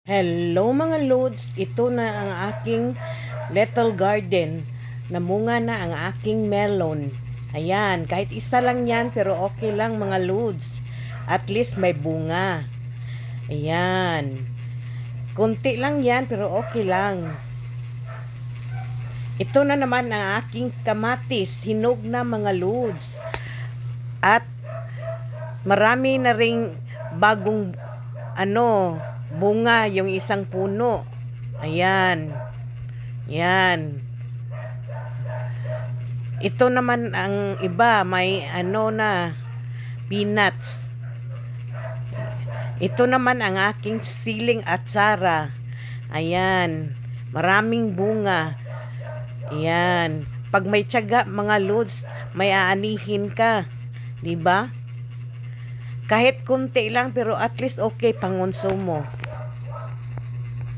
Hello mga loads, ito na ang aking little garden. Namunga na ang aking melon. Ayan, kahit isa lang yan pero okay lang mga loads. At least may bunga. Ayan. Kunti lang yan pero okay lang. Ito na naman ang aking kamatis, hinog na mga loads. At marami na ring bagong bunga yung isang puno. Ayan. Yan. Ito naman ang iba, may peanuts. Ito naman ang aking siling atsara. Ayan. Maraming bunga. Ayan. Pag may tiyaga, mga loads, may aanihin ka. Diba? Kahit kunti lang pero at least okay pangonsumo.